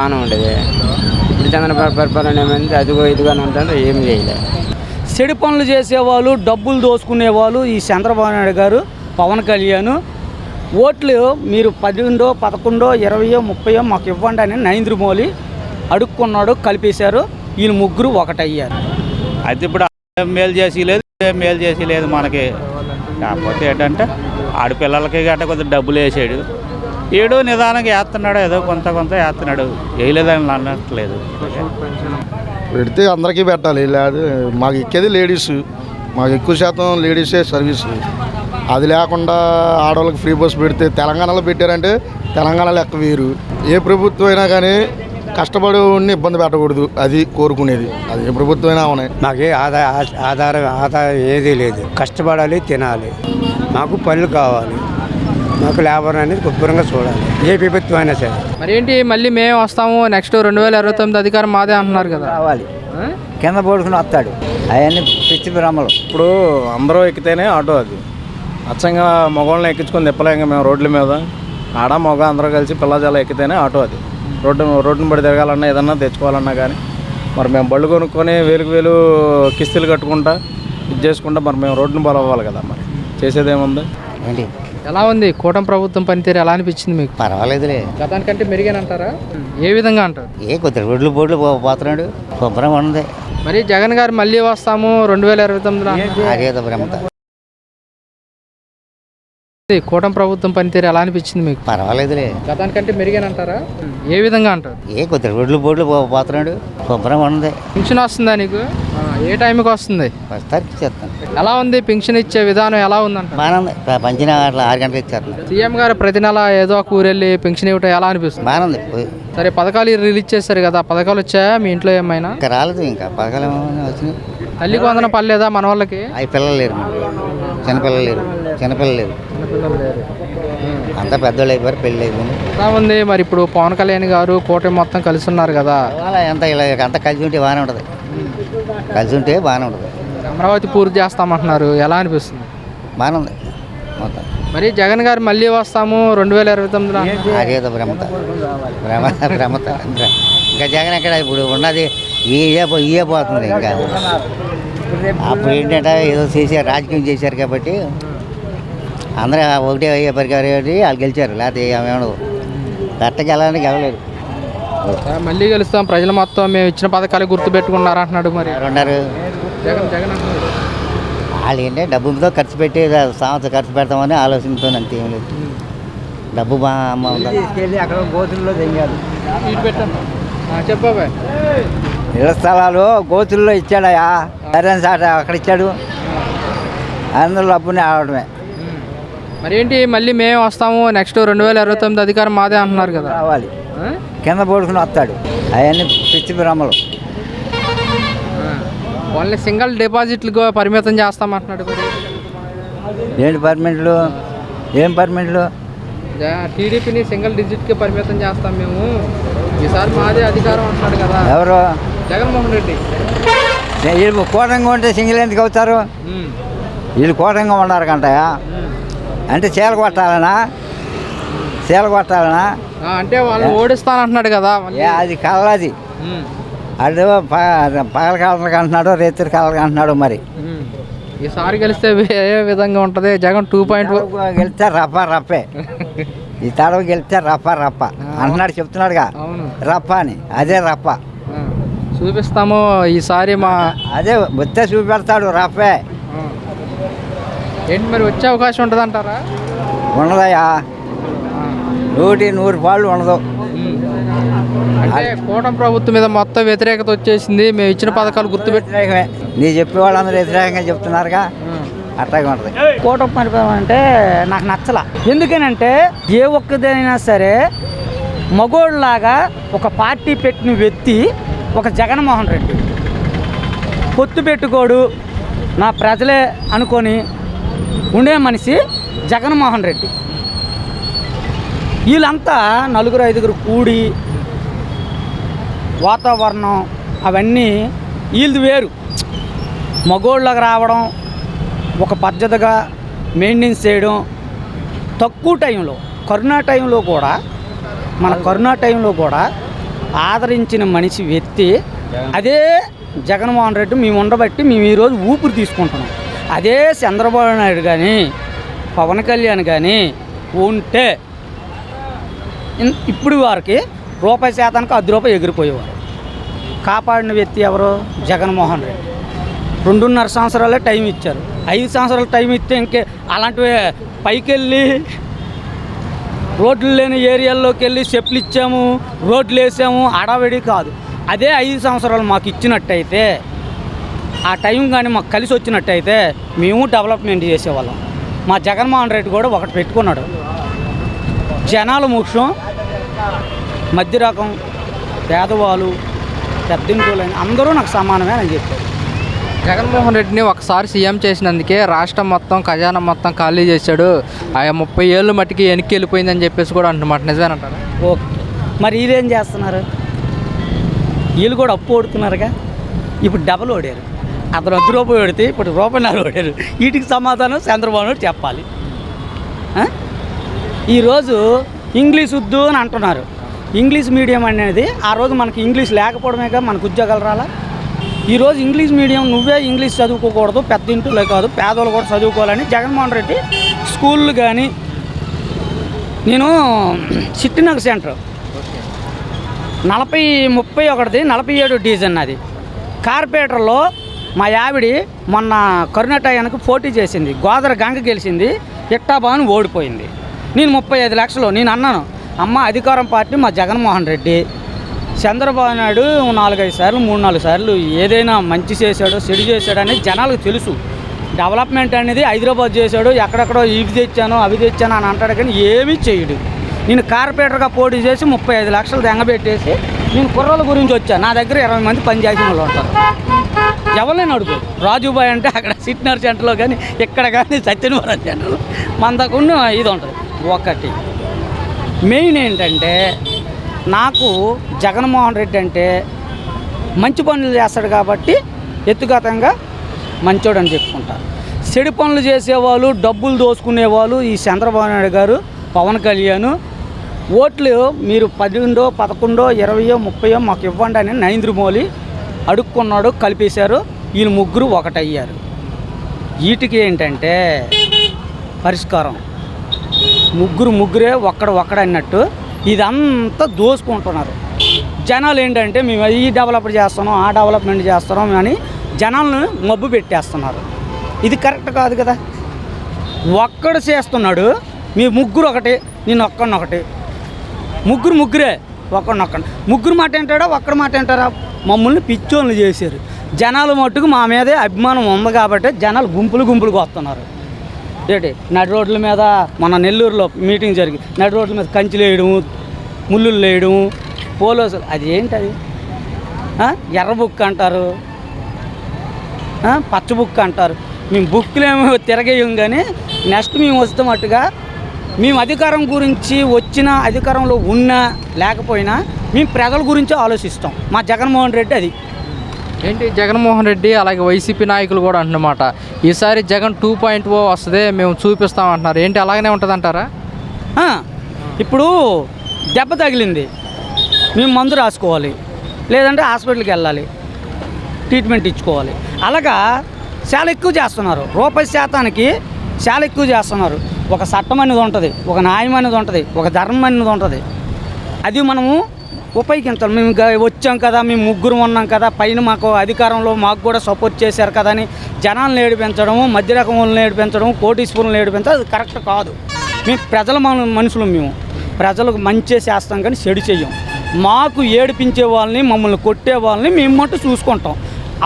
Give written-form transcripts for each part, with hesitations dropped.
బాగానే ఉండేది. ఇప్పుడు చంద్రబాబు పరిపాలన ఏమైంది, అదిగో ఇదిగానే ఉంటుంది, ఏం చేయలేదు. చెడు పనులు చేసేవాళ్ళు, డబ్బులు దోసుకునేవాళ్ళు ఈ చంద్రబాబు నాయుడు గారు, పవన్ కళ్యాణ్. ఓట్లు మీరు 10, 11, 20, 30 మాకు ఇవ్వండి అని నరేంద్ర మోడీ అడుక్కున్నాడు, కలిపేశారు. వీళ్ళు ముగ్గురు ఒకటయ్యారు. అయితే ఇప్పుడు మేలు చేసి లేదు, మేలు చేసి లేదు మనకి. కాకపోతే ఏంటంటే ఆడపిల్లలకి గట్ట కొద్దిగా డబ్బులు వేసాడు, ఏడో నిదానంగా వేస్తున్నాడు, ఏదో కొంత వేస్తున్నాడు, వేయలేదని అనట్లేదు. పెడితే అందరికీ పెట్టాలి. లేదు మాకు ఎక్కేది లేడీస్, మాకు ఎక్కువ శాతం లేడీసే సర్వీస్. అది లేకుండా ఆడవాళ్ళకి ఫ్రీ బస్ పెడితే, తెలంగాణలో పెట్టారంటే తెలంగాణలో లెక్క వేరు. ఏ ప్రభుత్వం అయినా కానీ కష్టపడి ఉండి ఇబ్బంది పెట్టకూడదు, అది కోరుకునేది. అది ఏ ప్రభుత్వం అయినా ఉన్నాయి. మాకు ఆదాయం ఏదీ లేదు. కష్టపడాలి, తినాలి, మాకు పనులు కావాలి, మాకు లేబర్ అనేది శుభ్రంగా చూడాలి, ఏ ప్రభుత్వం అయినా సరే. మరి ఏంటి మళ్ళీ మేము వస్తాము, నెక్స్ట్ 2029 అధికారం మాదే అంటున్నారు కదా. రావాలి, కింద పడుకుని వస్తాడు, అవన్నీ పిచ్చి బ్రహ్మలు. ఇప్పుడు అందరూ ఎక్కితేనే ఆటో. అది అచ్చంగా మగవాళ్ళని ఎక్కించుకొని తిప్పలేక మేము రోడ్ల మీద ఆడ మగ అందరూ కలిసి పిల్లజాల ఎక్కితేనే ఆటో. అది రోడ్డును బడి తిరగాలన్నా ఏదన్నా తెచ్చుకోవాలన్నా కానీ మరి మేము బళ్ళు కొనుక్కొని వేలు కిస్తీలు కట్టుకుంటా ఇది చేసుకుంటా మరి మేము రోడ్డును బలవ్వాలి కదా. మరి చేసేదేముంది. ఏంటి ఎలా ఉంది కూటమి ప్రభుత్వం పనితీరు, ఎలా అనిపించింది మీకు? పర్వాలేదులే, గతానికంటే మెరుగేనంటారా? ఏ విధంగా అంటారు? కొద్దిగా రోడ్లు పోతున్నాడు, శుభ్రంగా ఉంది. మరి జగన్ గారు మళ్ళీ వస్తాము 2029లో అదేదో భ్రమత. కూటమి ప్రభుత్వం పనితీరు ఎలా అనిపించింది మీకు? పర్వాలేదులే, గతానికంటే మెరుగేనంటారా? ఏ విధంగా అంటారు? కొద్దిగా రోడ్లు పోతున్నాడు, శుభ్రంగా ఉంది. పింఛన్ వస్తుందా నీకు? ఏ టైంకి వస్తుంది? వస్తానికి చేస్తాను. ఎలా ఉంది పింఛన్ ఇచ్చే విధానం, ఎలా ఉందంట? బాగానే ఉంది, పంచిన అట్లా 6 గంటలకు ఇచ్చారు. సీఎం గారు ప్రతి నెల ఏదో ఒక ఊరెళ్ళి పింఛన్ ఇవ్వటం ఎలా అనిపిస్తుంది? బాగానే ఉంది. సరే, పథకాలు రిలీజ్ చేశారు కదా, పథకాలు వచ్చాయా మీ ఇంట్లో ఏమైనా? ఇంకా రాలేదు, ఇంకా పథకాలు ఏమైనా వచ్చినాయి. తల్లికి వందనం పర్లేదా మన వాళ్ళకి? అవి పిల్లలు లేరు, చిన్నపిల్లలు లేరు, అంతా పెద్దోళ్ళు అయిపోయారు, పెళ్ళి అయిపోయింది. ఎలా ఉంది మరి ఇప్పుడు పవన్ కళ్యాణ్ గారు కూటమి మొత్తం కలిసి ఉన్నారు కదా, ఎంత ఇలా అంతా కలిసి ఉంటే బాగానే ఉంటుంది, కలిసి ఉంటే బాగానే ఉంటుంది. అమరావతి పూర్తి చేస్తామంటున్నారు, ఎలా అనిపిస్తుంది? బాగానే ఉంది మొత్తం. మరి జగన్ గారు మళ్ళీ వస్తాము 2029లో అదేదో భ్రమత. ఇంకా జగన్ ఎక్కడ ఇప్పుడు ఉన్నది ఇయే పోతుంది. ఇంకా అప్పుడు ఏంటంటే ఏదో చేశారు, రాజకీయం చేశారు కాబట్టి అందరూ ఒకటే అయ్యే పరికారు వాళ్ళు గెలిచారు, లేకపోతే ఏమేమో కరెక్ట్గా వెళ్ళడానికి గెలలేదు. మళ్ళీ గెలుస్తాం, ప్రజలు మొత్తం మేము ఇచ్చిన పథకాలు గుర్తుపెట్టుకున్నారు అంటున్నాడు. మరి ఉన్నారు జగన్ అంటున్నాడు. వాళ్ళు ఏంటంటే డబ్బుతో ఖర్చు పెట్టి సంవత్సరం ఖర్చు పెడతామని ఆలోచనతో అంతేం లేదు. డబ్బు బాగా అమ్మ అక్కడ గోతుల్లో దిగారు. చెప్పాబా, ఇళ్ల స్థలాలు గోతుల్లో ఇచ్చాడయా, సరైన సాట అక్కడ ఇచ్చాడు, అందరూ డబ్బుని ఆడటమే. మరి ఏంటి మళ్ళీ మేము వస్తాము, నెక్స్ట్ 2029 అధికారం మాదే అంటున్నారు కదా. రావాలి, కింద పడుకుని వస్తాడు, అవన్నీ పిచ్చి బ్రహ్మలు. వాళ్ళని సింగిల్ డిపాజిట్లకు పరిమితం చేస్తామంటున్నాడు. ఏంటి పర్మిట్లు, ఏం పర్మిట్లు? టీడీపీని సింగిల్ డిజిట్కి పరిమితం చేస్తాం మేము, ఈసారి మాదే అధికారం అంటున్నాడు కదా. ఎవరు? జగన్మోహన్ రెడ్డి. వీళ్ళు కూటంగా ఉంటే సింగిల్ ఎందుకు అవుతారు? వీళ్ళు కూటంగా ఉన్నారు కంటయా, అంటే చీల కొట్టాలనా? అంటే వాళ్ళు ఓడిస్తానంటున్నాడు కదా. అది కళ్ళది, అది పగల కాలకి అంటున్నాడు, రేత్రి కాలకి అంటున్నాడు. మరి ఈసారి గెలిస్తే ఏ విధంగా ఉంటుంది? జగన్ 2.0 గెలిస్తే రప్పే, ఈ తడవ గెలిస్తే రప్ప అంటున్నాడు, చెప్తున్నాడుగా రప్ప అని. అదే రప్ప చూపిస్తాము ఈసారి మా, అదే వచ్చే చూపెడతాడు రప్పే. ఏంటి మరి వచ్చే అవకాశం ఉంటుంది అంటారా? ఉండదయ్యా, 100 పాళ్ళు ఉండదు. అంటే కూటమి ప్రభుత్వం మీద మొత్తం వ్యతిరేకత వచ్చేసింది, మేము ఇచ్చిన పథకాలు వ్యతిరేకమే. నీ చెప్పేవాళ్ళందరూ వ్యతిరేకంగా చెప్తున్నారుగా, అట్లాగే ఉంటుంది. కూటమి పరిపాలన అంటే నాకు నచ్చలా. ఎందుకనంటే ఏ ఒక్కదైనా సరే మగోళ్ళలాగా ఒక పార్టీ పెట్టిన వ్యక్తి ఒక జగన్మోహన్ రెడ్డి పొత్తు పెట్టుకోడు, నా ప్రజలే అనుకొని ఉండే మనిషి జగన్మోహన్ రెడ్డి. వీళ్ళంతా 4-5 కూడి వాతావరణం అవన్నీ వీళ్ళది వేరు. మగోళ్ళకి రావడం, ఒక పద్ధతిగా మెయింటెనెన్స్ చేయడం, తక్కువ టైంలో కరోనా టైంలో కూడా ఆదరించిన మనిషి వ్యక్తి అదే జగన్మోహన్ రెడ్డి. మేము ఉండబట్టి మేము ఈరోజు ఊపిరి తీసుకుంటున్నాం. అదే చంద్రబాబు నాయుడు కానీ పవన్ కళ్యాణ్ కానీ ఉంటే ఇప్పుడు వారికి రూపాయి శాతానికి 10 రూపాయలు ఎగిరిపోయేవారు. కాపాడిన వ్యక్తి ఎవరు? జగన్మోహన్ రెడ్డి. 2.5 సంవత్సరాలే టైం ఇచ్చారు. 5 సంవత్సరాలు టైం ఇస్తే ఇంకే అలాంటివి పైకి వెళ్ళి రోడ్లు లేని ఏరియాల్లోకి వెళ్ళి చెప్పులు ఇచ్చాము, రోడ్లు వేసాము, అడావిడి కాదు. అదే 5 సంవత్సరాలు మాకు ఇచ్చినట్టయితే, ఆ టైం కానీ మాకు కలిసి వచ్చినట్టయితే మేము డెవలప్మెంట్ చేసేవాళ్ళం. మా జగన్మోహన్ రెడ్డి కూడా ఒకటి పెట్టుకున్నాడు, జనాలు ముఖ్యం, మధ్య రకం, పేదవాళ్ళు, పెద్దింటోళ్ళని అందరూ నాకు సమానమే అని చెప్పారు. జగన్మోహన్ రెడ్డిని ఒకసారి సీఎం చేసినందుకే రాష్ట్రం మొత్తం ఖజానా మొత్తం ఖాళీ చేశాడు, ఆ 30 ఏళ్ళు మట్టికి వెనక్కి వెళ్ళిపోయిందని చెప్పేసి కూడా అంటున్నమాట. నిజమేనంటారా? ఓకే, మరి వీళ్ళేం చేస్తున్నారు? వీళ్ళు కూడా అప్పు ఓడుతున్నారుగా. ఇప్పుడు డబల్ ఓడారు. అతను 10 రూపాయలు ఓడితే ఇప్పుడు రూపాయన్నర ఓడారు. వీటికి సమాధానం చంద్రబాబు నాయుడు చెప్పాలి. ఈరోజు ఇంగ్లీష్ వద్దు అని అంటున్నారు. ఇంగ్లీష్ మీడియం అనేది ఆ రోజు మనకి ఇంగ్లీష్ లేకపోవడమేగా మనకు ఉద్యోగాలు రాలా. ఈరోజు ఇంగ్లీష్ మీడియం నువ్వే ఇంగ్లీష్ చదువుకోకూడదు, పెద్ద ఇంటిలో కాదు పేదవాళ్ళు కూడా చదువుకోవాలని జగన్మోహన్ రెడ్డి స్కూళ్ళు కానీ, నేను చిట్టినగర్ సెంటర్ 40-31 47 డివిజన్ అది కార్పొరేటర్లో మా ఆవిడి మొన్న కరుణాటయానికి పోటీ చేసింది, గోదావరి గంగ గెలిచింది, ఇట్టాబాను ఓడిపోయింది. నేను 35 లక్షలు నేను అన్నాను, అమ్మ అధికారం పార్టీ మా జగన్మోహన్ రెడ్డి, చంద్రబాబు నాయుడు 4-5 సార్లు 3-4 సార్లు ఏదైనా మంచి చేశాడో చెడు చేశాడో అనేది జనాలకు తెలుసు. డెవలప్మెంట్ అనేది హైదరాబాద్ చేశాడు, ఎక్కడెక్కడో ఇవి తెచ్చాను అవి తెచ్చాను అని అంటాడు కానీ ఏమీ చేయడు. నేను కార్పొరేటర్గా పోటీ చేసి 35 లక్షలు దెంగబెట్టేసి నేను కుర్రోళ్ళ గురించి వచ్చాను. నా దగ్గర 20 మంది పనిచేసిన వాళ్ళు ఉంటారు. ఎవరైనా అడుగు, రాజుబాయ్ అంటే అక్కడ సిట్నర్ సెంటర్లో కానీ ఇక్కడ కానీ సత్యనారాయణ సెంటర్లో మనకున్న ఇది ఉంటుంది. ఒకటి మెయిన్ ఏంటంటే నాకు జగన్మోహన్ రెడ్డి అంటే మంచి పనులు చేస్తాడు కాబట్టి ఎత్తుగతంగా మంచోడు అని చెప్పుకుంటారు. చెడు పనులు చేసేవాళ్ళు, డబ్బులు దోసుకునేవాళ్ళు ఈ చంద్రబాబు నాయుడు గారు, పవన్ కళ్యాణ్. ఓట్లు మీరు 12, 11, 20, 30 మాకు ఇవ్వండి అని నరేంద్ర మోడీ అడుక్కున్నాడు, కలిపేశారు. వీళ్ళు ముగ్గురు ఒకటయ్యారు. వీటికి ఏంటంటే పరిష్కారం ముగ్గురే ఒక్కడ అన్నట్టు ఇదంతా దోసుకుంటున్నారు. జనాలు ఏంటంటే మేము ఈ డెవలప్ చేస్తున్నాం ఆ డెవలప్మెంట్ చేస్తున్నాం అని జనాలను మబ్బు పెట్టేస్తున్నారు. ఇది కరెక్ట్ కాదు కదా. ఒక్కడు చేస్తున్నాడు, మీ ముగ్గురు ఒకటి, నేను ఒక్కడినొకటి, ముగ్గురే ఒక్కడినొక్కడి. ముగ్గురు మాట ఏంటాడా ఒక్కడి మాట ఏంటారా? మమ్మల్ని పిచ్చోళ్ళు చేశారు. జనాలు మట్టుకు మా మీదే అభిమానం ఉంది కాబట్టి జనాలు గుంపులుగా వస్తున్నారు. ఏంటి నడి రోడ్ల మీద మన నెల్లూరులో మీటింగ్ జరిగి నడి రోడ్ల మీద కంచెలు వేయడము, ముళ్ళులు వేయడము, పోలీసులు, అది ఏంటది? ఎర్ర బుక్ అంటారు, పచ్చ బుక్ అంటారు. మేము బుక్లేమో తిరగేయం కానీ నెక్స్ట్ మేము వస్తామట్టుగా మేము అధికారం గురించి వచ్చిన అధికారంలో ఉన్నా లేకపోయినా మేము ప్రజల గురించి ఆలోచిస్తాం. మా జగన్మోహన్ రెడ్డి అది ఏంటి జగన్మోహన్ రెడ్డి అలాగే వైసీపీ నాయకులు కూడా అంటున్నమాట, ఈసారి జగన్ 2.0 వస్తుంది మేము చూపిస్తామంటున్నారు. ఏంటి అలాగనే ఉంటుంది అంటారా? ఇప్పుడు దెబ్బ తగిలింది, మేము మందు రాసుకోవాలి, లేదంటే హాస్పిటల్కి వెళ్ళాలి, ట్రీట్మెంట్ ఇచ్చుకోవాలి. అలాగా చాలా ఎక్కువ చేస్తున్నారు. రూపాయి శాతానికి చాలా ఎక్కువ చేస్తున్నారు. ఒక చట్టం అనేది ఉంటుంది, ఒక న్యాయం అనేది ఉంటుంది, ఒక ధర్మం అనేది ఉంటుంది. అది మనము ఉపయోగించాలి. మేము వచ్చాం కదా, మేము ముగ్గురు ఉన్నాం కదా, పైన మాకు అధికారంలో మాకు కూడా సపోర్ట్ చేశారు కదా అని జనాలను ఏడిపించడము, మధ్య రకం వాళ్ళని ఏడిపించడం, కోటీశ్వరులను ఏడిపించడం అది కరెక్ట్ కాదు. మేము ప్రజల మనుషులు, మేము ప్రజలకు మంచి చేస్తాం కానీ చెడు చెయ్యం. మాకు ఏడిపించే వాళ్ళని, మమ్మల్ని కొట్టే వాళ్ళని మేము మట్టు చూసుకుంటాం.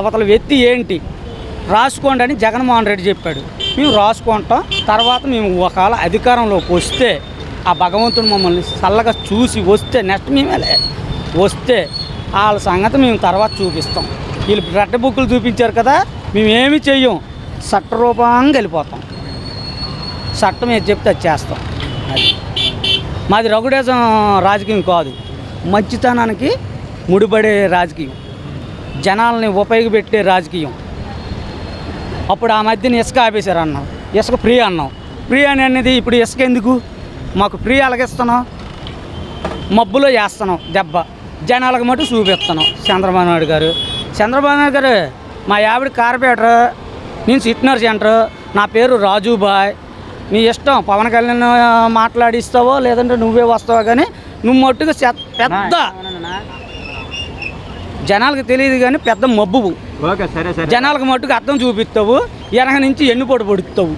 అవతల వ్యక్తి ఏంటి రాసుకోండి అని జగన్మోహన్ రెడ్డి చెప్పాడు, మేము రాసుకుంటాం. తర్వాత మేము ఒకవేళ అధికారంలోకి వస్తే ఆ భగవంతుడు మమ్మల్ని చల్లగా చూసి వస్తే నెక్స్ట్ మేమే వస్తే వాళ్ళ సంగతి మేము తర్వాత చూపిస్తాం. వీళ్ళు రెడ్ బుక్కులు చూపించారు కదా, మేము ఏమి చెయ్యం, చట్టరూపంగా వెళ్ళిపోతాం. చట్టం ఏది చెప్తే అది చేస్తాం. అది మాది రఘుడేశం రాజకీయం కాదు, మంచితనానికి ముడిపడే రాజకీయం, జనాలని ఉపయోగపెట్టే రాజకీయం. అప్పుడు ఆ మధ్యన ఇసుక ఆపేశారు అన్నాం, ఇసుక ఫ్రీ అన్నాం. ఫ్రీ అనేది ఇప్పుడు ఇసుక ఎందుకు మాకు ఫ్రీ అలాగిస్తున్నాం? మబ్బులో వేస్తున్నాం దెబ్బ, జనాలకు మటు చూపిస్తాను. చంద్రబాబు నాయుడు గారు మా ఆవిడ కార్పొరేటర్, నేను సిట్నర్ సెంటర్, నా పేరు రాజుబాయ్. నీ ఇష్టం, పవన్ కళ్యాణ్ మాట్లాడిస్తావో లేదంటే నువ్వే వస్తావో, కానీ నువ్వు మట్టుకు పెద్ద జనాలకు తెలియదు కానీ పెద్ద మబ్బువు. జనాలకు మట్టుకు అర్థం చూపిస్తావు, వెనక నుంచి ఎన్నుపోటు పొడుస్తావు.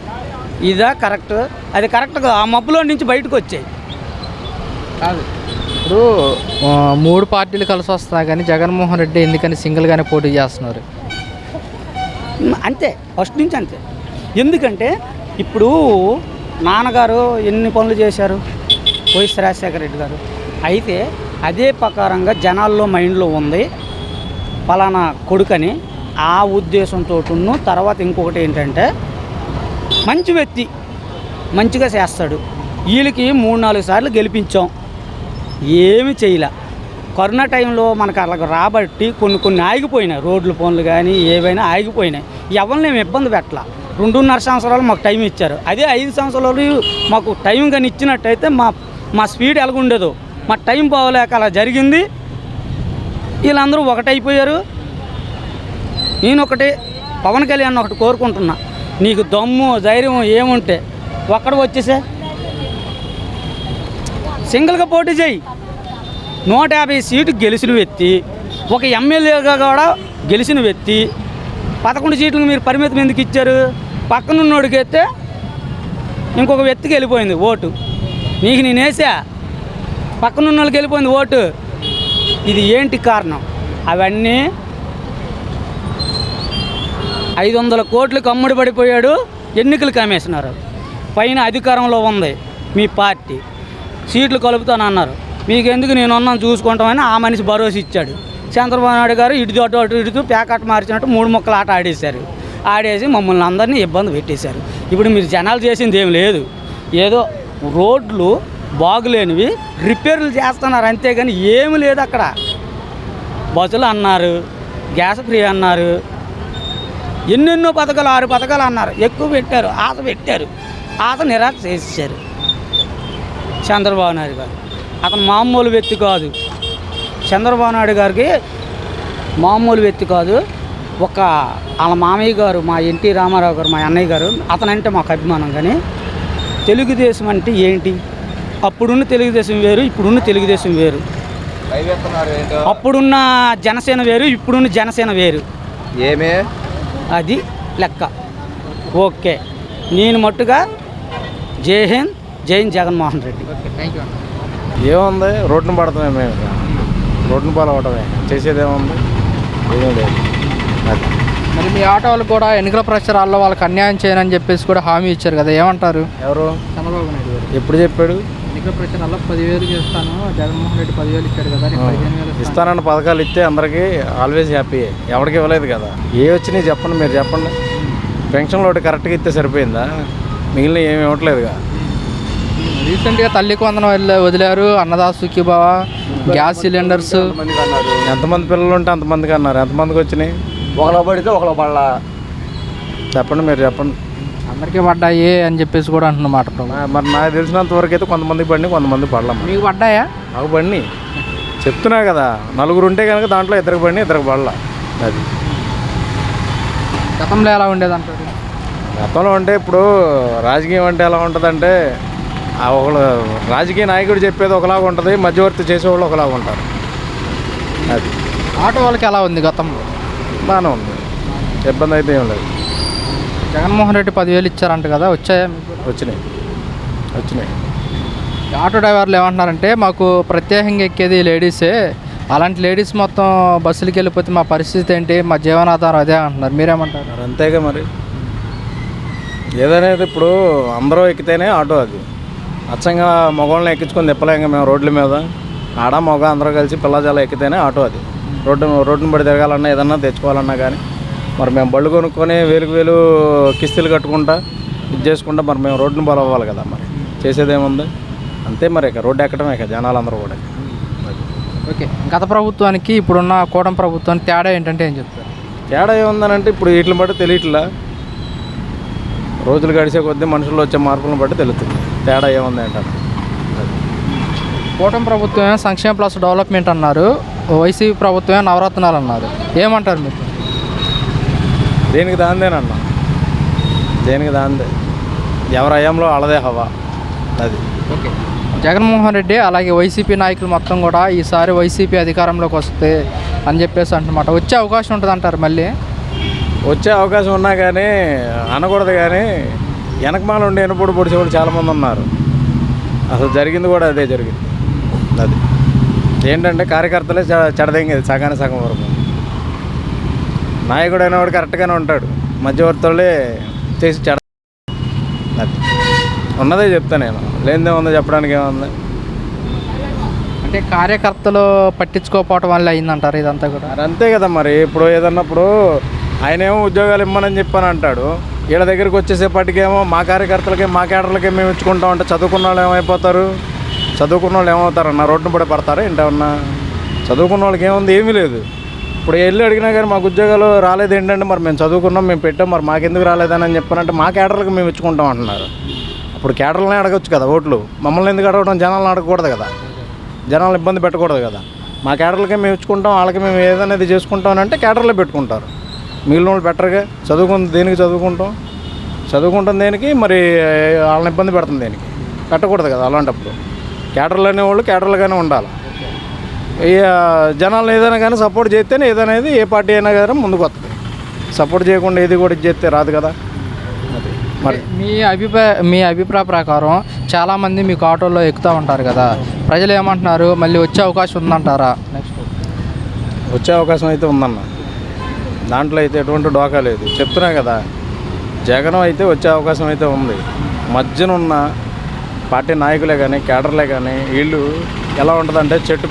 ఇదా కరెక్ట్? అది కరెక్ట్గా ఆ మబ్బులో నుంచి బయటకు వచ్చాయి. కాదు, ఇప్పుడు 3 పార్టీలు కలిసి వస్తా కానీ జగన్మోహన్ రెడ్డి ఎందుకని సింగిల్గానే పోటీ చేస్తున్నారు? అంతే, ఫస్ట్ నుంచి అంతే. ఎందుకంటే ఇప్పుడు నాన్నగారు ఎన్ని పనులు చేశారు, వైఎస్ రాజశేఖర రెడ్డి గారు. అయితే అదే ప్రకారంగా జనాల్లో మైండ్లో ఉంది పలానా కొడుకని. ఆ ఉద్దేశంతో తర్వాత ఇంకొకటి ఏంటంటే మంచి వ్యక్తి, మంచిగా చేస్తాడు. వీళ్ళకి 3-4 సార్లు గెలిపించాం, ఏమి చేయలే. కరోనా టైంలో మనకు అలాగ రాబట్టి కొన్ని ఆగిపోయినాయి, రోడ్ల పనులు కానీ ఏవైనా ఆగిపోయినాయి. ఎవరిని మేము ఇబ్బంది పెట్టాల. 2.5 సంవత్సరాలు మాకు టైం ఇచ్చారు. అదే 5 సంవత్సరాలు మాకు టైం కానీ ఇచ్చినట్టయితే మా స్పీడ్ ఎలాగుండేదో. మా టైం బాగోలేక అలా జరిగింది. వీళ్ళందరూ ఒకటైపోయారు. నేను ఒకటి పవన్ కళ్యాణ్ ఒకటి కోరుకుంటున్నా, నీకు దమ్ము ధైర్యం ఏముంటే ఒక్కడు వచ్చేసే సింగిల్గా పోటీ చేయి. 150 సీటు గెలిచిన వ్యక్తి, ఒక ఎమ్మెల్యేగా కూడా గెలిచిన వ్యక్తి. 11 సీట్లకు మీరు పరిమితం ఎందుకు ఇచ్చారు? పక్కనున్నోడికి అయితే ఇంకొక వ్యక్తికి వెళ్ళిపోయింది ఓటు. నీకు నేను వేసా, పక్కనున్న వాళ్ళకి వెళ్ళిపోయింది ఓటు. ఇది ఏంటి కారణం? అవన్నీ 500 కోట్లకు అమ్ముడు పడిపోయాడు ఎన్నికల కమిషనర్. పైన అధికారంలో ఉంది మీ పార్టీ, సీట్లు కలుపుతానన్నారు. మీకు ఎందుకు నేను ఉన్నాను చూసుకుంటామని ఆ మనిషి భరోసా ఇచ్చాడు. చంద్రబాబు నాయుడు గారు ఇటు ప్యాకెట్ మార్చినట్టు 3 ముక్కలు ఆట ఆడేశారు. ఆడేసి మమ్మల్ని అందరినీ ఇబ్బంది పెట్టేశారు. ఇప్పుడు మీరు జనాలు చేసింది ఏం లేదు, ఏదో రోడ్లు బాగులేనివి రిపేర్లు చేస్తున్నారు అంతేగాని ఏమి లేదు అక్కడ. బస్సులు అన్నారు, గ్యాస్ ఫ్రీ అన్నారు, ఎన్నెన్నో పథకాలు 6 పథకాలు అన్నారు. ఎక్కువ పెట్టారు, ఆశ నిరాశ చేసేసారు చంద్రబాబు నాయుడు గారు. అతను మామూలు వ్యక్తి కాదు. చంద్రబాబు నాయుడు గారికి మామూలు వ్యక్తి కాదు. ఒక వాళ్ళ మామయ్య గారు, మా ఎన్టీ రామారావు గారు, మా అన్నయ్య గారు, అతనంటే మాకు అభిమానం. కానీ తెలుగుదేశం అంటే ఏంటి? అప్పుడున్న తెలుగుదేశం వేరు, ఇప్పుడున్న తెలుగుదేశం వేరు. అప్పుడున్న జనసేన వేరు, ఇప్పుడున్న జనసేన వేరు. ఏమే అది లెక్క. ఓకే, నేను మట్టుగా జై హింద్, జై జగన్మోహన్ రెడ్డి. Thank you. ఏముంది, రోడ్డును పడతామే మేము, రోడ్డును పాలవటమే, చేసేదేముంది, ఏమీ లేదు. అది మరి మీ ఆటో వాళ్ళకి కూడా ఎన్నికల ప్రచారాల్లో వాళ్ళకి అన్యాయం చేయనని చెప్పేసి కూడా హామీ ఇచ్చారు కదా, ఏమంటారు? ఎవరు? చంద్రబాబు నాయుడు గారు ఎప్పుడు చెప్పాడు? ఎన్నికల ప్రచారాల్లో 10,000 చేస్తాను, జగన్మోహన్ రెడ్డి 10,000 ఇచ్చాడు కదా, 15,000 ఇస్తానన్న పథకాలు ఇస్తే అందరికీ ఆల్వేస్ హ్యాపీ. ఎవరికి ఇవ్వలేదు కదా. ఏ వచ్చినాయి చెప్పండి, మీరు చెప్పండి. పెన్షన్లో ఒకటి కరెక్ట్గా ఇస్తే సరిపోయిందా? మిగిలిన ఏమి ఇవ్వట్లేదుగా. రీసెంట్గా తల్లికి వందనం వదిలారు, అన్నదాత సుఖీభావ, గ్యాస్ సిలిండర్స్. ఎంతమంది పిల్లలు ఉంటే అంతమందికి అన్నారు. ఎంతమందికి వచ్చినాయి? ఒకలో పడితే ఒకలో పడలా. చెప్పండి, మీరు చెప్పండి. అందరికీ పడ్డాయి అని చెప్పేసి కూడా అంటున్నమాట. మరి నాకు తెలిసినంత వరకు అయితే కొంతమందికి పడినాయి, కొంతమంది పడలేము. మీకు పడ్డాయా? నాకు పడినాయి, చెప్తున్నా కదా. 4 ఉంటే కనుక దాంట్లో 2 పడినాయి, 2 పడలా. అది గతంలో ఎలా ఉండేది అంటారు? గతంలో అంటే ఇప్పుడు రాజకీయం అంటే ఎలా ఉంటుందంటే, ఒకళ్ళు రాజకీయ నాయకుడు చెప్పేది ఒకలాగా ఉంటుంది, మధ్యవర్తి చేసేవాళ్ళు ఒకలాగా ఉంటారు. అది ఆటో వాళ్ళకి ఎలా ఉంది గతంలో? బాగానే ఉంది, ఇబ్బంది అయితే ఏం లేదు. జగన్మోహన్ రెడ్డి 10,000 ఇచ్చారంట కదా, వచ్చాయా మీకు? వచ్చినాయి. ఆటో డ్రైవర్లు ఏమంటున్నారంటే, మాకు ప్రత్యేకంగా ఎక్కేది లేడీసే, అలాంటి లేడీస్ మొత్తం బస్సులకి వెళ్ళిపోతే మా పరిస్థితి ఏంటి, మా జీవనాధారం అదే అంటున్నారు. మీరేమంటారు? మరి అంతేగా. మరి ఏదైనా ఇప్పుడు అందరూ ఎక్కితేనే ఆటో. అది అచ్చంగా మగవాళ్ళని ఎక్కించుకొని తిప్పలేక మేము రోడ్ల మీద, ఆడ మగ అందరూ కలిసి పిల్లజాల ఎక్కితేనే ఆటో. అది రోడ్డును పడి తిరగాలన్నా ఏదన్నా తెచ్చుకోవాలన్నా కానీ మరి మేము బళ్ళు కొనుక్కొని వేలు కిస్తీలు కట్టుకుంటా ఇది చేసుకుంటా మరి మేము రోడ్డును బలవ్వాలి కదా. మరి చేసేదేముంది, అంతే. మరి ఇక రోడ్డు ఎక్కడమే ఇక జనాలందరూ కూడా. ఓకే, గత ప్రభుత్వానికి ఇప్పుడున్న కూటమి ప్రభుత్వానికి తేడా ఏంటంటే ఏం చెప్తారు? తేడా ఏముందనంటే ఇప్పుడు వీటిని బట్టి తెలియట్లా, రోజులు గడిచే కొద్దీ మనుషుల్లో వచ్చే మార్పులను బట్టి తెలుస్తుంది తేడా ఏముంది ఏంటంటే. కూటమి ప్రభుత్వం సంక్షేమ ప్లస్ డెవలప్మెంట్ అన్నారు, వైసీపీ ప్రభుత్వమే నవరత్నాలు అన్నారు, ఏమంటారు మీరు? దేనికి దాందేనన్నా, దేనికి దాందే, ఎవరి హయాంలో వాళ్ళదే హవా అది. ఓకే, జగన్మోహన్ రెడ్డి అలాగే వైసీపీ నాయకులు మొత్తం కూడా ఈసారి వైసీపీ అధికారంలోకి వస్తే అని చెప్పేసి అంటున్నమాట. వచ్చే అవకాశం ఉంటుంది అంటారు మళ్ళీ? వచ్చే అవకాశం ఉన్నా కానీ అనకూడదు, కానీ వెనకమాల ఉండి ఎనపొడి పొడిచేవాళ్ళు చాలామంది ఉన్నారు. అసలు జరిగింది కూడా అదే జరిగింది. అది ఏంటంటే కార్యకర్తలే చెడదెంగేది సగానికి సగం వరకు. నాయకుడు అనేవాడు కరెక్ట్గానే ఉంటాడు, మధ్యవర్తులే చేసి చెడ. అది ఉన్నదే చెప్తా నేను, లేనిదే ఉందో చెప్పడానికి ఏముంది. అంటే కార్యకర్తలు పట్టించుకోకపోవటం వల్ల అయిందంటారు ఇదంతా కూడా? మరి అంతే కదా, మరి ఇప్పుడు ఏదన్నప్పుడు ఆయన ఏమో ఉద్యోగాలు ఇమ్మని చెప్పని అంటాడు, వీళ్ళ దగ్గరికి వచ్చేసేపటికేమో మా కార్యకర్తలకి మా కేడర్లకి మేము ఇచ్చుకుంటాం అంటే చదువుకున్న వాళ్ళు ఏమైపోతారు? చదువుకున్న వాళ్ళు ఏమవుతారన్న రోడ్డును పడి పడతారా ఏంటన్నా? చదువుకున్న వాళ్ళకి ఏముంది, ఏమీ లేదు. ఇప్పుడు వెళ్ళి అడిగినా కానీ మాకు ఉద్యోగాలు రాలేదు ఏంటంటే, మరి మేము చదువుకున్నాం, మేము పెట్టాం, మరి మాకెందుకు రాలేదని చెప్పానంటే మా కేడర్లకు మేము ఇచ్చుకుంటాం అంటున్నారు. అప్పుడు కేడర్లనే అడగచ్చు కదా ఓట్లు, మమ్మల్ని ఎందుకు అడగడం? జనాలను అడగకూడదు కదా, జనాలను ఇబ్బంది పెట్టకూడదు కదా. మా కేడర్లకే మేము ఇచ్చుకుంటాం, వాళ్ళకి మేము ఏదనేది చేసుకుంటాం అంటే కేడర్లే పెట్టుకుంటారు, మిగిలిన వాళ్ళు బెటర్గా. దేనికి చదువుకుంటాం దేనికి, మరి వాళ్ళని ఇబ్బంది పెడుతుంది దేనికి? పెట్టకూడదు కదా. అలాంటప్పుడు కేడర్లు అనేవాళ్ళు కేడర్లుగానే ఉండాలి. జనాలను ఏదైనా కానీ సపోర్ట్ చేస్తేనే ఏదనేది ఏ పార్టీ అయినా కానీ ముందుకు వస్తుంది. సపోర్ట్ చేయకుండా ఏది కూడా చేస్తే రాదు కదా. అది మరి మీ అభిప్రాయ ప్రకారం చాలామంది మీకు ఆటోలో ఎక్కుతూ ఉంటారు కదా, ప్రజలు ఏమంటున్నారు? మళ్ళీ వచ్చే అవకాశం ఉందంటారా? నెక్స్ట్ వచ్చే అవకాశం అయితే ఉందన్న, దాంట్లో అయితే ఎటువంటి డోకా లేదు. చెప్తున్నా కదా, జగన్ అయితే వచ్చే అవకాశం అయితే ఉంది. మధ్యన ఉన్న పార్టీ నాయకులే కానీ కేడర్లే కానీ వీళ్ళు ఎలా ఉంటుందంటే చెట్టు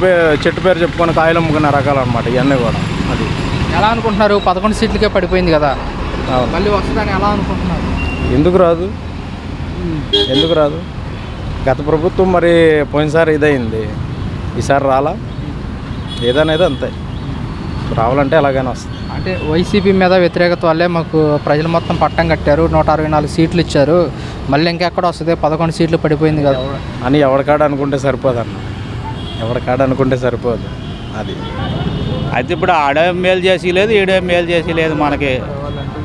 పేరు చెప్పుకొని కాయలు అమ్ముకునే రకాలు అనమాట ఇవన్నీ కూడా. అది ఎలా అనుకుంటున్నారు? 11 సీట్లకే పడిపోయింది కదా, మళ్ళీ వస్తుందని ఎలా అనుకుంటున్నారు? ఎందుకు రాదు? గత ప్రభుత్వం మరి పోయినసారి ఇదయింది, ఈసారి రాలా. ఏదనేది అంతే, రావాలంటే ఎలాగైనా వస్తుంది. అంటే వైసీపీ మీద వ్యతిరేకత వల్లే మాకు ప్రజలు మొత్తం పట్టం కట్టారు, 164 సీట్లు ఇచ్చారు, మళ్ళీ ఇంకెక్కడ వస్తుంది? 11 సీట్లు పడిపోయింది కదా అని ఎవరికాడ అనుకుంటే సరిపోదు అన్న, ఎవరికాడ అనుకుంటే సరిపోదు. అది అయితే ఇప్పుడు ఆడేం మేలు చేసి లేదు, ఈడేం మేలు చేసి లేదు మనకి.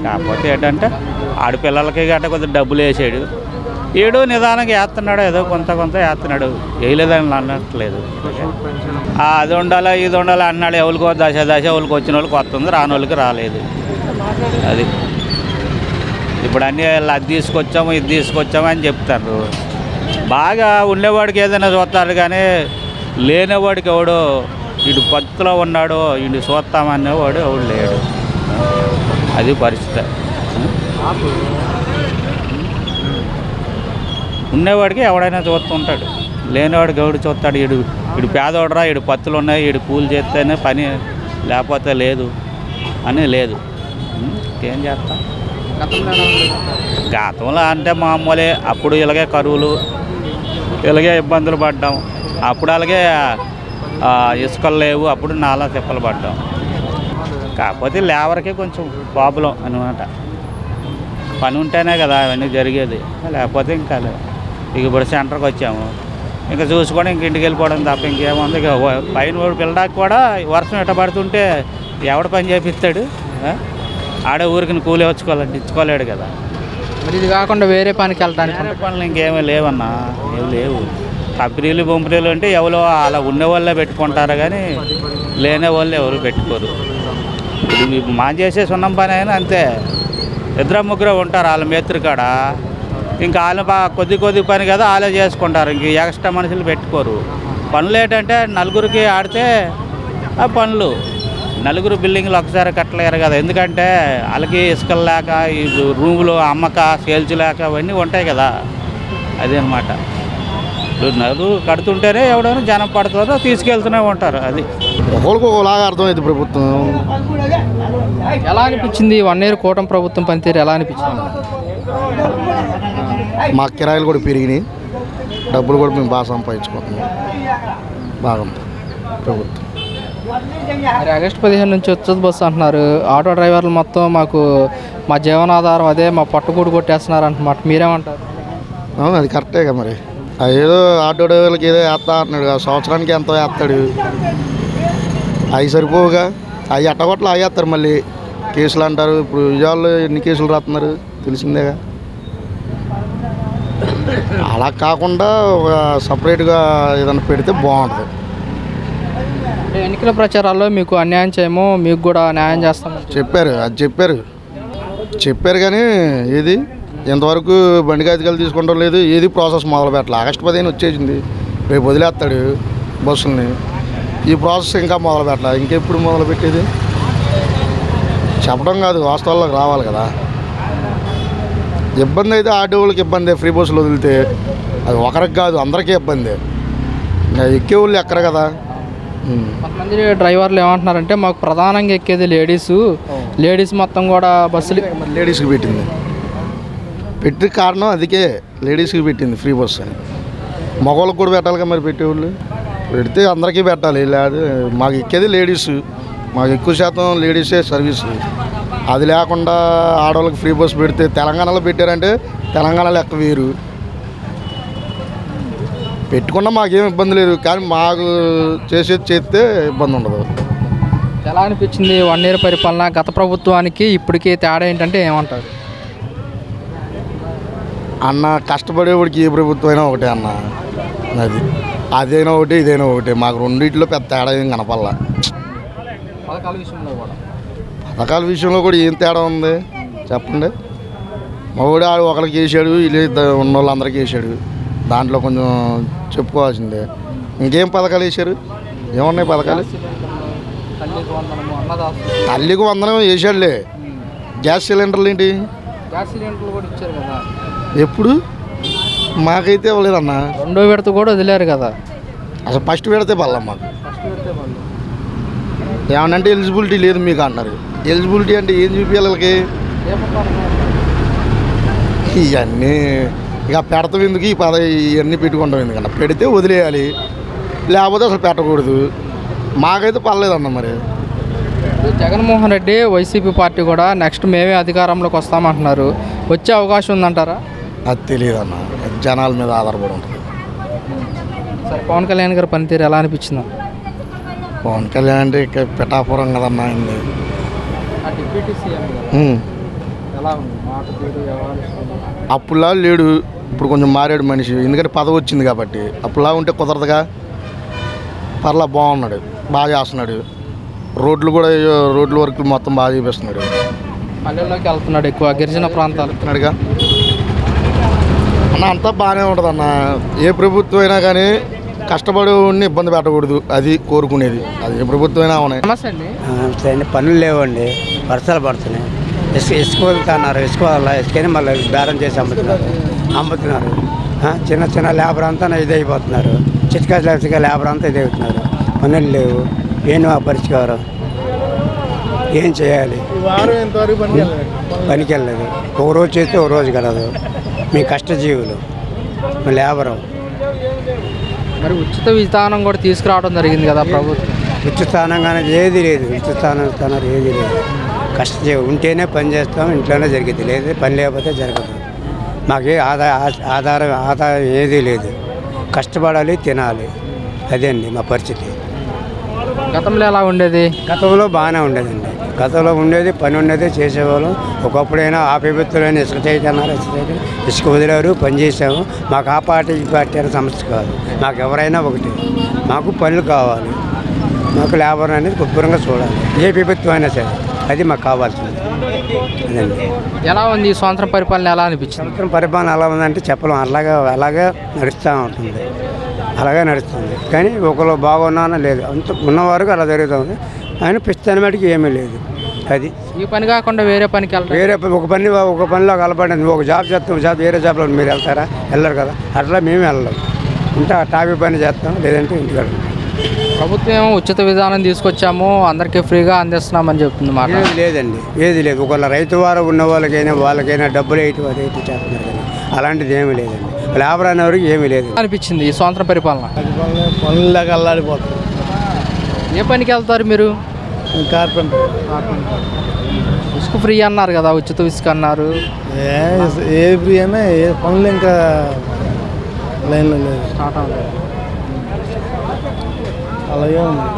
కాకపోతే ఏంటంటే ఆడపిల్లలకి గట్ట కొద్దిగా డబ్బులు వేసాడు, ఏడో నిదానంగా వేస్తున్నాడు, ఏదో కొంత వేస్తున్నాడు, వేయలేదని అనట్లేదు. అది ఉండాలా ఇది ఉండాలా అన్నాడు, ఎవరికో దశ ఎవరికి వచ్చిన వాళ్ళకి వస్తుంది, రాని వాళ్ళకి రాలేదు. అది ఇప్పుడు అన్నీ అది తీసుకొచ్చాము ఇది తీసుకొచ్చాము అని చెప్తారు. బాగా ఉండేవాడికి ఏదైనా చూస్తారు కానీ లేనివాడికి ఎవడో వీడు పత్తులో ఉన్నాడు వీడు చూస్తామనేవాడు ఎవడు లేడు. అది పరిస్థితి. ఉండేవాడికి ఎవడైనా చూస్తుంటాడు, లేనివాడికి ఎవడు చూస్తాడు? వీడు పేదోడరా, వీడు పత్తులు ఉన్నాయి, వీడు కూలి చేస్తేనే పని, లేకపోతే లేదు అని లేదు. ఏం చేస్తాం? గతంలో అంటే మామూలే, అప్పుడు ఇలాగే కరువులు, ఇలాగే ఇబ్బందులు పడ్డాం. అప్పుడు అలాగే ఇసుకలు లేవు, అప్పుడు నాలా తిప్పలు పడ్డాం. కాకపోతే లేబర్కే కొంచెం ప్రాబ్లం అనమాట. పని ఉంటేనే కదా అవన్నీ జరిగేది, లేకపోతే ఇంకా ఇప్పుడు సెంటర్కి వచ్చాము, ఇంకా చూసుకొని ఇంక ఇంటికి వెళ్ళిపోవడం తప్ప ఇంకేముంది. ఇక పైన పిల్లడానికి కూడా వర్షం ఎట్ట పడుతుంటే ఎవడ పని చేపిస్తాడు? ఆడే ఊరికి కూలి వచ్చుకోవాలంటే ఇచ్చుకోలేడు కదా. మరి ఇది కాకుండా వేరే పనికి వెళ్ళడానికి పనులు ఇంకేమీ లేవన్నా, ఏమి లేవు. కంపెనీలు బొంపెనీలు అంటే ఎవరో అలా ఉండేవాళ్ళే పెట్టుకుంటారు కానీ లేని వాళ్ళు ఎవరు పెట్టుకోరు. ఇప్పుడు మా చేసే సున్నం పని అయినా అంతే, 2-3 ఉంటారు వాళ్ళ మేస్త్రి కాడ. ఇంకా వాళ్ళు కొద్ది పని కదా వాళ్ళే చేసుకుంటారు, ఇంక ఎక్స్ట్రా మనుషులు పెట్టుకోరు. పనులు ఏంటంటే నలుగురికి ఆడితే ఆ పనులు, నలుగురు బిల్డింగ్లు ఒకసారి కట్టలేరు కదా. ఎందుకంటే వాళ్ళకి ఇసుకలు లేక, ఈ రూములు అమ్మక సేల్స్ లేక అవన్నీ ఉంటాయి కదా. అది అన్నమాట. నలుగురు కడుతుంటేనే ఎవడైనా జనం పడుతుందో తీసుకెళ్తూనే ఉంటారు. అది ఒకరికి ఒకలాగా అర్థమైంది ప్రభుత్వం. ఎలా అనిపించింది 1 year కూటమి ప్రభుత్వం పనితీరు ఎలా అనిపించింది? మా కిరాయిలు కూడా పెరిగినాయి, డబ్బులు కూడా మేము బాగా సంపాదించుకుంటున్నాం, బాగుంది ప్రభుత్వం. మరి ఆగస్టు 15 నుంచి ఉచిత బస్సు అంటున్నారు, ఆటో డ్రైవర్లు మొత్తం మా జీవనాధారం అదే, మా పట్టుకూడు కొట్టేస్తున్నారు అంటున్నమాట, మీరేమంటారు? అవును, అది కరెక్టేగా. మరి ఏదో ఆటో డ్రైవర్లకి ఏదో వేస్తా అంటున్నాడు, సంవత్సరానికి ఎంతో వేస్తాడు, అవి సరిపోవుగా, అవి అట్టగొట్లు ఆగేస్తారు మళ్ళీ కేసులు అంటారు. ఇప్పుడు విజయవాడలో ఎన్ని కేసులు రాస్తున్నారు తెలిసిందేగా. అలా కాకుండా ఒక సపరేట్గా ఏదైనా పెడితే బాగుంటుంది. ఎన్నికల ప్రచారాల్లో మీకు అన్యాయం చేయమో మీకు కూడా న్యాయం చేస్తామని చెప్పారు, అది చెప్పారు కానీ ఏది ఇంతవరకు బండి కాగితాలు తీసుకుంటాం లేదు, ఏది ప్రాసెస్ మొదలు పెట్టాలి. ఆగస్టు 15 వచ్చేసింది, రేపు వదిలేస్తాడు బస్సుల్ని. ఈ ప్రాసెస్ ఇంకా మొదలు పెట్టాలి. ఇంకెప్పుడు మొదలు పెట్టేది చెప్పడం కాదు, వాస్తవాల్లోకి రావాలి కదా. ఇబ్బంది అయితే ఆటోళ్ళకి ఇబ్బంది, ఫ్రీ బస్సులు వదిలితే అది ఒకరికి కాదు అందరికీ ఇబ్బంది. ఇంకా ఎక్కే వాళ్ళు ఎక్కడ కదా. కొంతమంది డ్రైవర్లు ఏమంటున్నారంటే మాకు ప్రధానంగా ఎక్కేది లేడీస్ మొత్తం కూడా బస్సులు లేడీస్కి పెట్టి కారణం అదికే, లేడీస్కి పెట్టింది ఫ్రీ బస్ అని. మగవాళ్ళకి కూడా పెట్టాలిగా మరి, పెట్టేవాళ్ళు పెడితే అందరికీ పెట్టాలి. లేదు మాకు ఎక్కేది లేడీస్, మాకు ఎక్కువ శాతం లేడీసే సర్వీస్. అది లేకుండా ఆడవాళ్ళకి ఫ్రీ బస్ పెడితే తెలంగాణలో పెట్టారంటే తెలంగాణలో లెక్క వేరు. పెట్టుకున్నా మాకేం ఇబ్బంది లేదు, కానీ మాకు చేస్తే ఇబ్బంది ఉండదు. ఎలా అనిపించింది 1 year పరిపాలన? గత ప్రభుత్వానికి ఇప్పటికీ తేడా ఏంటంటే ఏమంటారు అన్న? కష్టపడేవాడికి ఏ ప్రభుత్వం అయినా ఒకటే అన్న. అదైనా ఒకటి ఇదైనా ఒకటి. మాకు రెండింటిలో పెద్ద తేడా ఏం కనపల్లా. పథకాల విషయంలో కూడా ఏం తేడా ఉంది చెప్పండి. మగవాడు ఆడు ఒకరికి వేసాడు, వీళ్ళు ఉన్న వాళ్ళు అందరికీ వేసాడు. దాంట్లో కొంచెం చెప్పుకోవాల్సిందే. ఇంకేం పథకాలు వేసారు? ఏమున్నాయి పథకాలు? తల్లికి వందనం వేసాడులే. గ్యాస్ సిలిండర్లు ఏంటి? ఎప్పుడు? మాకైతే ఇవ్వలేదన్న. 2వ విడత కూడా వదిలేరు కదా. అసలు ఫస్ట్ పెడితే పర్లే మాకు. ఏమనంటే ఎలిజిబిలిటీ లేదు మీకు అంటారు. ఎలిజిబిలిటీ అంటే ఏం చూపించాలి వాళ్ళకి? ఇవన్నీ ఇక పెడతాం ఎందుకు, ఇవన్నీ పెట్టుకుంటాం ఎందుకన్నా. పెడితే వదిలేయాలి, లేకపోతే అసలు పెట్టకూడదు. మాకైతే పర్లేదన్న. మరి జగన్మోహన్ రెడ్డి వైసీపీ పార్టీ కూడా నెక్స్ట్ మేమే అధికారంలోకి వస్తామంటున్నారు. వచ్చే అవకాశం ఉందంటారా? అది తెలియదన్న, జనాల మీద ఆధారపడి ఉంటుంది. సరే, పవన్ కళ్యాణ్ గారి పనితీరు ఎలా అనిపించింది? పవన్ కళ్యాణ్ అంటే ఇక పిఠాపురం కదన్నా అయింది. అప్పుడులా లేడు, ఇప్పుడు కొంచెం మారాడు మనిషి. ఎందుకంటే పదవి వచ్చింది కాబట్టి. అప్పుడులా ఉంటే కుదరదుగా. పర్లా బాగున్నాడు, బాగా చేస్తున్నాడు. రోడ్లు వర్క్లు మొత్తం బాగా చూపిస్తున్నాడు. పల్లెల్లోకి వెళ్తున్నాడు, ఎక్కువ గిరిజన ప్రాంతాలు వెళ్తున్నాడుగా అన్న. అంతా బాగానే ఉంటుంది అన్న. ఏ ప్రభుత్వం అయినా కానీ కష్టపడి ఇబ్బంది పెట్టకూడదు, అది కోరుకునేది. అది ఏ ప్రభుత్వం అయినా ఉన్నాయి. నమస్తే అండి. పనులు లేవండి, వర్షాలు పడుతున్నాయి. ఇసుక వెళ్తున్నారు, ఇసుక ఇసుకని మళ్ళీ బేరం చేసి అమ్ముతున్నారు. చిన్న లేబర్ అంతా ఇదైపోతున్నారు. చిట్కా లేబర్ అంతా ఇదవుతున్నారు. పనులు లేవు, ఏం ఆ పరిష్కారం? ఏం చేయాలి? పనికి వెళ్ళలేదు. ఒక రోజు చేస్తే ఒక రోజు కలదు. మీ కష్టజీవులు, మీ లేబరు. మరి ఉచిత విధానం కూడా తీసుకురావడం జరిగింది కదా ప్రభుత్వం. ఉచితస్థానం కానీ ఏది లేదు. ఉచితస్థానం ఏది లేదు. కష్టజీవి ఉంటేనే పని చేస్తాం, ఇంట్లోనే జరిగింది. లేదు పని లేకపోతే జరగదు. మాకే ఆదాయం ఏదీ లేదు. కష్టపడాలి, తినాలి. అదే అండి మా పరిస్థితి. గతంలో ఎలా ఉండేది? గతంలో బాగానే ఉండేదండి. గతంలో ఉండేది, పని ఉండేది, చేసేవాళ్ళం. ఒకప్పుడైనా ఆ ప్రభుత్వంలో ఇసుక చేయటన్నారు, ఇసుక వదిలేరు, పని చేసాము. మాకు ఆ పార్టీ ఈ పార్టీ అనే సమస్య కాదు. మాకు ఎవరైనా ఒకటి. మాకు పనులు కావాలి, మాకు లేబర్ అనేది శుభ్రంగా చూడాలి. ఏ ప్రభుత్వం అయినా సరే అది మాకు కావాల్సింది. అదండి. ఎలా ఉంది ఈ సంవత్సరం పరిపాలన? ఎలా అనిపించింది? సంవత్సరం పరిపాలన ఎలా ఉందంటే చెప్పలేం. అలాగే నడుస్తూ ఉంటుంది, అలాగే నడుస్తుంది. కానీ ఒకరు బాగున్నానా లేదు, అంత ఉన్నవారికి అలా జరుగుతుంది. ఆయన ప్రస్తుతాన్ని మటుకు ఏమీ లేదు. అది ఈ పని కాకుండా వేరే పనికి వెళ్తారు. వేరే ఒక పనిలో కలపండి. ఒక జాబ్ చేస్తాం, వేరే జాబ్లో మీరు వెళ్తారా? వెళ్ళరు కదా. అట్లా మేము వెళ్ళాం. ఉంటే టాపీ పని చేస్తాం, లేదంటే ఇంటికి వెళ్తాం. ప్రభుత్వం ఉచిత విధానం తీసుకొచ్చాము, అందరికీ ఫ్రీగా అందిస్తున్నామని చెప్తుంది మాట. లేదండి, ఏది లేదు. ఒకవేళ రైతు వారు ఉన్న వాళ్ళకైనా డబ్బులు వేయటం అది చేస్తున్నారు కానీ అలాంటిది ఏమీ లేదండి. లేబర్ అనేవారికి ఏమీ లేదు. అనిపించింది ఈ సంవత్సరం పరిపాలన? పనుల్లాగా అల్లాడిపోతుంది. ఏ పనికి వెళ్తారు మీరు? కార్పెంటర్. ఇసుక ఫ్రీ అన్నారు కదా, ఉచిత ఇసుక అన్నారు. ఏ ఫ్రీ అయినా ఏ పనులు ఇంకా లైన్లో లేదు, స్టార్ట్ అవ్వలేదు. అలాగే ఉంది.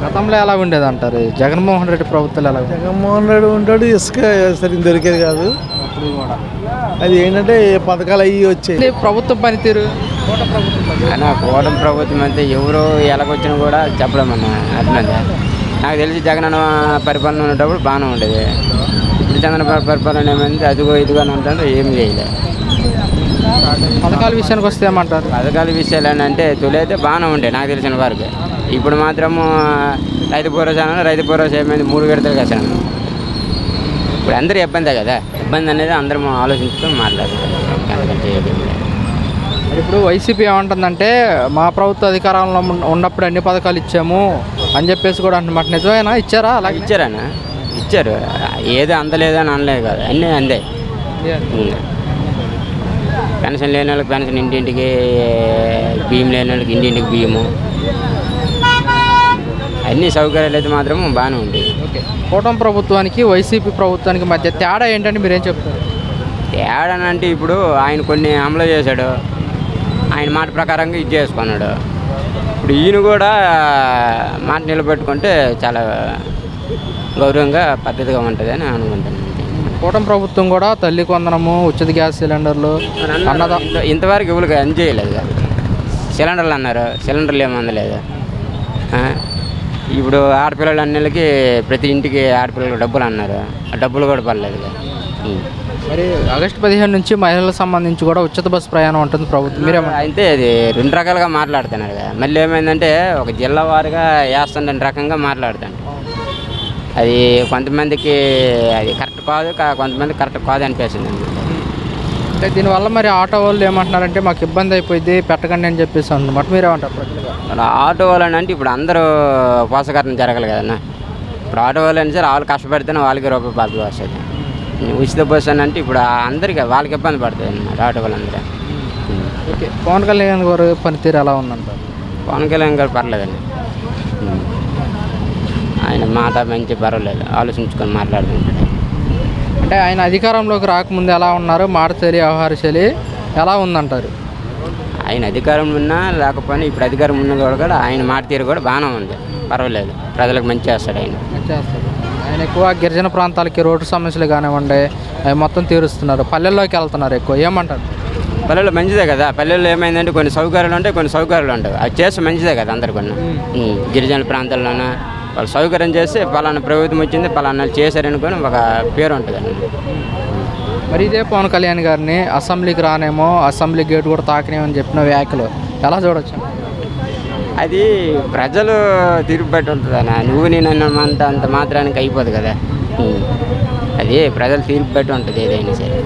గతంలో ఎలా ఉండేది అంటారు జగన్మోహన్ రెడ్డి ప్రభుత్వాలు ఎలా ఉండేది? జగన్మోహన్ రెడ్డి ఉంటాడు, ఇసుక సరిగ్గా దొరికేది కాదు. అప్పుడు కూడా అది ఏంటంటే పథకాలు అవి వచ్చాయి. ఇది ప్రభుత్వం పనితీరు అన్న కూటమి ప్రభుత్వం అంటే ఎవరు ఎలాగొచ్చినా కూడా చెప్పడం అన్న అర్థమైందా. నాకు తెలిసి జగన్ అన్న పరిపాలన ఉన్నప్పుడు బాగానే ఉండేది. ఇప్పుడు చంద్రబాబు పరిపాలన ఏమైంది అదిగో ఇదిగో అని ఉంటాడు, ఏం చేయలేదు. పథకాల విషయానికి వస్తే ఏమంటారు? పథకాల విషయాలు అని అంటే తొలి అయితే బాగానే ఉండే నాకు తెలిసిన వారికి. ఇప్పుడు మాత్రము రైతు భరోసా ఏమైంది 3 విడతలు వేసాను. ఇప్పుడు అందరూ ఇబ్బందే కదా, ఇబ్బంది అనేది అందరం ఆలోచించుకొని మాట్లాడుతారు. ఇప్పుడు వైసీపీ ఏమంటుందంటే మా ప్రభుత్వ అధికారంలో ఉన్నప్పుడు అన్ని పథకాలు ఇచ్చాము అని చెప్పేసి కూడా అంటున్నమాట. నిజమేనా? ఇచ్చారా? అలాగే ఇచ్చారన్న ఇచ్చారు, ఏదో అందలేదని అనలేదు కదా, అన్నీ అందే. పెన్షన్ లేని వాళ్ళకి పెన్షన్, ఇంటింటికి బియ్యం లేని వాళ్ళకి ఇంటింటికి బియ్యము, అన్ని సౌకర్యాలు అయితే మాత్రం బాగానే ఉంది. కూటమి ప్రభుత్వానికి వైసీపీ ప్రభుత్వానికి మధ్య తేడా ఏంటంటే మీరేం చెప్తారు? తేడా అంటే ఇప్పుడు ఆయన కొన్ని అమలు చేశాడు, ఆయన మాట ప్రకారంగా ఇది చేసుకున్నాడు. ఇప్పుడు ఈయన కూడా మాట నిలబెట్టుకుంటే చాలా గౌరవంగా పద్ధతిగా ఉంటుంది అని అనుకుంటాను. కూటమి ప్రభుత్వం కూడా తల్లి కొందనము, ఉచిత గ్యాస్ సిలిండర్లు ఇంతవరకు ఎవరికి అందజేయలేదు. సిలిండర్లు అన్నారు, సిలిండర్లు ఏమి అందలేదు. ఇప్పుడు ఆడపిల్లలు అన్నిళ్ళకి ప్రతి ఇంటికి ఆడపిల్లలకు డబ్బులు అన్నారు, ఆ డబ్బులు కూడా పడలేదు. మరి ఆగస్టు 15 నుంచి మహిళలకు సంబంధించి కూడా ఉచిత బస్సు ప్రయాణం ఉంటుంది ప్రభుత్వం. మీరేమో అయితే అది 2 రకాలుగా మాట్లాడుతున్నారు కదా. మళ్ళీ ఏమైందంటే ఒక జిల్లా వారిగా వేస్తుండే రకంగా మాట్లాడుతాను. అది కొంతమందికి అది కరెక్ట్ కాదు, కొంతమంది కరెక్ట్ కాదు అనిపిస్తుంది. అంటే దీనివల్ల మరి ఆటో వాళ్ళు ఏమంటున్నారంటే మాకు ఇబ్బంది అయిపోయింది పెట్టకండి అని చెప్పేసి అన్నమాట. మీరేమంటారు? ఆటో వాళ్ళని అంటే ఇప్పుడు అందరూ పోషకారణ జరగాలి కదన్నా. ఇప్పుడు ఆటో వాళ్ళు అని సరే వాళ్ళు కష్టపడితేనే వాళ్ళకి రూపాయి బాధ్యత వస్తుంది. ఉచిత బస్సు అని అంటే ఇప్పుడు అందరికీ వాళ్ళకి ఇబ్బంది పడుతుంది అన్నమాట, ఆటో వాళ్ళందరూ. ఓకే, పవన్ కళ్యాణ్ గారు పనితీరు ఎలా ఉందంటారు? పవన్ కళ్యాణ్ గారు పర్లేదండి, ఆయన మాట మంచి పర్వాలేదు, ఆలోచించుకొని మాట్లాడుతుంటాడు. అంటే ఆయన అధికారంలోకి రాకముందు ఎలా ఉన్నారు, మాట శైలి, వ్యవహార శైలి ఎలా ఉందంటారు? ఆయన అధికారం ఉన్నా లేకపోయినా ఇప్పుడు అధికారం ఉన్న కూడా ఆయన మాట తీరు కూడా బాగానే ఉంది, పర్వాలేదు, ప్రజలకు మంచి చేస్తాడు ఆయన. ఆయన ఎక్కువ గిరిజన ప్రాంతాలకి రోడ్డు సమస్యలు కానివ్వండి అవి మొత్తం తీరుస్తున్నారు. పల్లెల్లోకి వెళ్తున్నారు ఎక్కువ, ఏమంటారు? పల్లెల్లో మంచిదే కదా. పల్లెల్లో ఏమైందంటే కొన్ని సౌకర్యాలు ఉంటాయి, కొన్ని సౌకర్యాలు ఉంటాయి. అది చేస్తే మంచిదే కదా అందరు కొన్ని. గిరిజన ప్రాంతాల్లోనే వాళ్ళు సౌకర్యం చేస్తే పలానా ప్రభుత్వం వచ్చింది, పలానా చేశారనుకొని ఒక పేరు ఉంటుందండి. మరి ఇదే పవన్ కళ్యాణ్ గారిని అసెంబ్లీకి రానేమో, అసెంబ్లీ గేట్ కూడా తాకనేమని చెప్పిన వ్యాఖ్యలు ఎలా చూడొచ్చు? అది ప్రజలు తీర్పు పెట్టి ఉంటుంది అన్న. నువ్వు నేను అంత మాత్రానికి అయిపోదు కదా. అది ప్రజలు తీర్పు పెట్టి ఉంటుంది ఏదైనా సరే.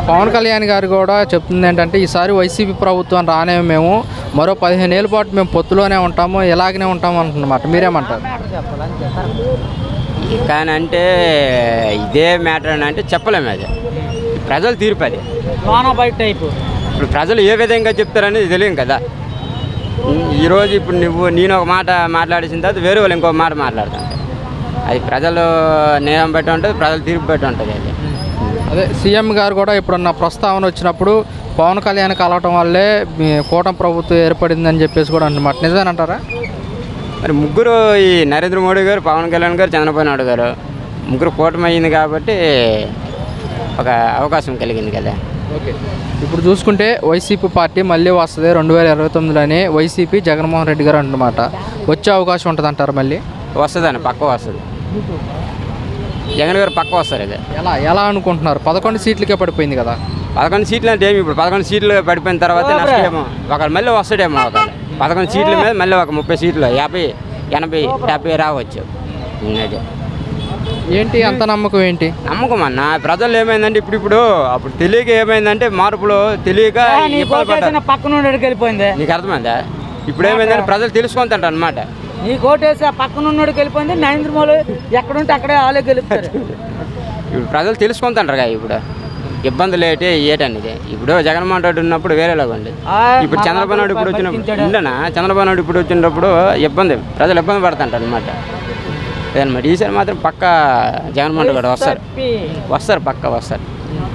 పవన్ కళ్యాణ్ గారు కూడా చెప్తుంది ఏంటంటే ఈసారి వైసీపీ ప్రభుత్వం రానేమో, మేము మరో 15 ఏళ్ళ పాటు మేము పొత్తులోనే ఉంటాము, ఇలాగనే ఉంటాము అంటున్నమాట. మీరేమంటారు? కానీ అంటే ఇదే మ్యాటర్ అని అంటే చెప్పలేము, అది ప్రజలు తీర్పు. అది ఇప్పుడు ప్రజలు ఏ విధంగా చెప్తారనేది తెలియదు కదా. ఈరోజు ఇప్పుడు నేను ఒక మాట మాట్లాడేసిన తర్వాత వేరే వాళ్ళు ఇంకో మాట మాట్లాడుతుంటారు. అది ప్రజలు నియమం పెట్టి ఉంటుంది, ప్రజలు తీర్పు పెట్టి ఉంటుంది. అది అదే సీఎం గారు కూడా ఇప్పుడున్న ప్రస్తావన వచ్చినప్పుడు పవన్ కళ్యాణ్ కలవటం వల్లే మీ కూటమి ప్రభుత్వం ఏర్పడిందని చెప్పేసి కూడా అంటున్నమాట. నిజమేనంటారా? మరి ముగ్గురు, ఈ నరేంద్ర మోడీ గారు, పవన్ కళ్యాణ్ గారు, చంద్రబాబు నాయుడు గారు ముగ్గురు కూటమి అయింది కాబట్టి ఒక అవకాశం కలిగింది కదా. ఓకే, ఇప్పుడు చూసుకుంటే వైసీపీ పార్టీ మళ్ళీ వస్తుంది 2029లోనే వైసీపీ జగన్మోహన్ రెడ్డి గారు అంటున్నమాట. వచ్చే అవకాశం ఉంటుంది అంటారు? మళ్ళీ వస్తుందని పక్క వస్తుంది, జగన్ గారు పక్క వస్తారు. ఇది ఎలా అనుకుంటున్నారు? 11 సీట్లకే పడిపోయింది కదా. 11 సీట్లు అంటే ఏమి, ఇప్పుడు 11 సీట్లు పడిపోయిన తర్వాత నష్టమేమో ఒకళ్ళు మళ్ళీ వస్తాడేమో. ఒకళ్ళు 11 సీట్ల మీద మళ్ళీ ఒక 30 సీట్లు 50, 80, 70 రావచ్చు. అదే ఏంటి అంత నమ్మకం? ఏంటి నమ్మకం అన్న? ప్రజలు ఏమైందంటే ఇప్పుడు అప్పుడు తెలియక ఏమైందంటే మార్పులు తెలియక వెళ్ళిపోయింది. నీకు అర్థమైందా? ఇప్పుడు ఏమైందంటే ప్రజలు తెలుసుకుంటారు అనమాట. నీ కోటేసి ఆ పక్కన ఉన్నోడికి వెళ్ళిపోయింది, నరేంద్ర మోడీ ఎక్కడుంటే అక్కడే ఆలే గెలుపుతారు. ఇప్పుడు ప్రజలు తెలుసుకుంటారు కదా. ఇప్పుడు ఇబ్బందులు ఏటనేది ఇప్పుడు జగన్మోహన్ రెడ్డి ఉన్నప్పుడు వేరేలాగా ఉంది. ఇప్పుడు చంద్రబాబు నాయుడు ఇప్పుడు వచ్చినప్పుడు ఉండనా, చంద్రబాబు నాయుడు ఇప్పుడు వచ్చినప్పుడు ప్రజలు ఇబ్బంది పడుతుంటారు అనమాట. మరి ఈసారి మాత్రం పక్క జగన్మోహన్ రెడ్డి కూడా వస్తారు, పక్క వస్తారు.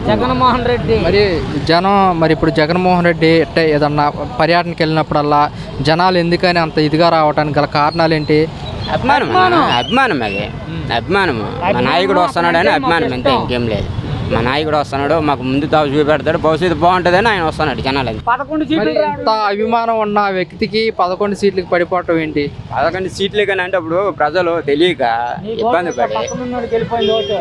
జగన్మోహన్ రెడ్డి. మరి జనం మరి ఇప్పుడు జగన్మోహన్ రెడ్డి అంటే ఏదన్నా పర్యటనకి వెళ్ళినప్పుడల్లా జనాలు ఎందుకని అంత ఇదిగా రావడానికి గల కారణాలు ఏంటి? అభిమానం అది అభిమానము. మా నాయకుడు వస్తున్నాడని అభిమానం, అంతే, ఇంకేం లేదు. మా నాయకుడు వస్తున్నాడు, మాకు ముందు తావు చూపెడతాడు, భవిష్యత్తు బాగుంటుందని ఆయన వస్తున్నాడు జనాలు. 11 సీట్లు ఇంత అభిమానం ఉన్న వ్యక్తికి 11 సీట్లకు పడిపోవటం ఏంటి? 11 సీట్లు కానీ అంటే అప్పుడు ప్రజలు తెలియక ఇబ్బంది పడి వెళ్ళిపోయింది ఓటు.